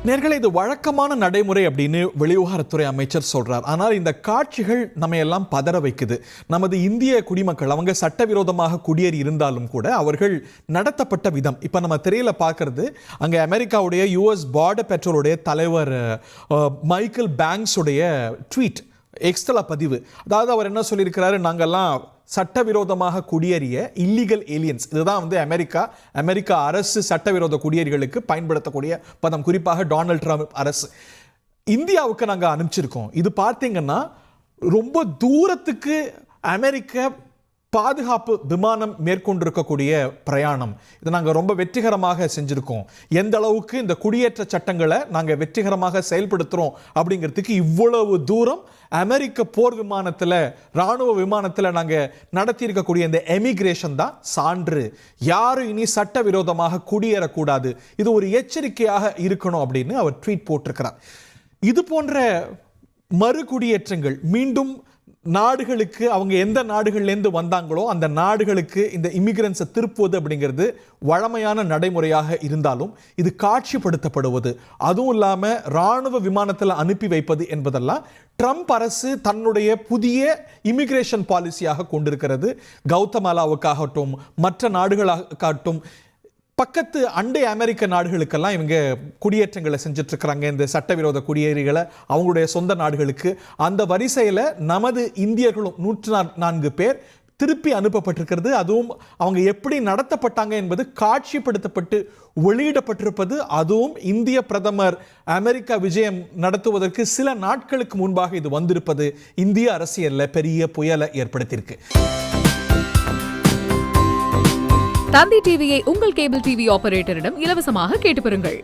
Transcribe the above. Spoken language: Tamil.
நேர்களே, இது வழக்கமான நடைமுறை அப்படின்னு வெளிவிவகாரத்துறை அமைச்சர் சொல்றார். ஆனால் இந்த காட்சிகள் நம்ம எல்லாம் பதற வைக்குது. நமது இந்திய குடிமக்கள் அவங்க சட்டவிரோதமாக குடியேறி இருந்தாலும் கூட அவர்கள் நடத்தப்பட்ட விதம் இப்ப நம்ம திரையில பார்க்கறது. அங்க அமெரிக்காவுடைய US பார்டர் பெட்ரோலுடைய தலைவர் மைக்கேல் பேங்க்ஸ் உடைய ட்வீட், எக்ஸ்ட்ரா பதிவு. அதாவது அவர் என்ன சொல்லியிருக்கிறாரு, நாங்கெல்லாம் சட்டவிரோதமாக குடியேறிய இல்லீகல் ஏலியன்ஸ். இதுதான் வந்து அமெரிக்கா அரசு சட்டவிரோத குடியேறிகளுக்கு பயன்படுத்தக்கூடிய பதம். குறிப்பாக டொனால்ட் ட்ரம்ப் அரசு இந்தியாவுக்கு நாங்கள் அனுப்பிச்சிருக்கோம். இது பார்த்தீங்கன்னா ரொம்ப தூரத்துக்கு அமெரிக்க பாதுகாப்பு விமானம் மேற்கொண்டிருக்கக்கூடிய பிரயாணம். இதை நாங்கள் ரொம்ப வெற்றிகரமாக செஞ்சுருக்கோம். எந்த அளவுக்கு இந்த குடியேற்ற சட்டங்களை நாங்கள் வெற்றிகரமாக செயல்படுத்துகிறோம் அப்படிங்கிறதுக்கு இவ்வளவு தூரம் அமெரிக்க போர் விமானத்தில், இராணுவ விமானத்தில் நாங்கள் நடத்தியிருக்கக்கூடிய இந்த எமிகிரேஷன் தான் சான்று. யாரும் இனி சட்டவிரோதமாக குடியேறக்கூடாது, இது ஒரு எச்சரிக்கையாக இருக்கணும் அப்படின்னு அவர் ட்வீட் போட்டிருக்கிறார். இது போன்ற மறு குடியேற்றங்கள் மீண்டும் நாடுகளுக்கு, அவங்க எந்த நாடுகள்லேருந்து வந்தாங்களோ அந்த நாடுகளுக்கு இந்த இமிகிரன்ஸை திருப்புவது அப்படிங்கிறது வழமையான நடைமுறையாக இருந்தாலும் இது காட்சிப்படுத்தப்படுவது, அதுவும் இல்லாமல் இராணுவ விமானத்தில் அனுப்பி வைப்பது என்பதெல்லாம் ட்ரம்ப் அரசு தன்னுடைய புதிய இமிகிரேஷன் பாலிசியாக கொண்டிருக்கிறது. கௌதமாலாவுக்காகட்டும் மற்ற நாடுகளாகட்டும் பக்கத்து அண்டை அமெரிக்க நாடுகளுக்கெல்லாம் இவங்க குடியேற்றங்களை செஞ்சுட்டு இருக்கிறாங்க, இந்த சட்டவிரோத குடியேறிகளை அவங்களுடைய சொந்த நாடுகளுக்கு. அந்த வரிசையில் நமது இந்தியர்களும் 104 பேர் திருப்பி அனுப்பப்பட்டிருக்கிறது. அதுவும் அவங்க எப்படி நடத்தப்பட்டாங்க என்பது காட்சிப்படுத்தப்பட்டு வெளியிடப்பட்டிருப்பது. அதுவும் இந்திய பிரதமர் அமெரிக்கா விஜயம் நடத்துவதற்கு சில நாட்களுக்கு முன்பாக இது வந்திருப்பது இந்திய அரசியலில் பெரிய புயலை ஏற்படுத்தியிருக்கு. தந்தி டிவியை உங்கள் கேபிள் டிவி ஆபரேட்டரிடம் இலவசமாக கேட்டு பெறுங்கள்.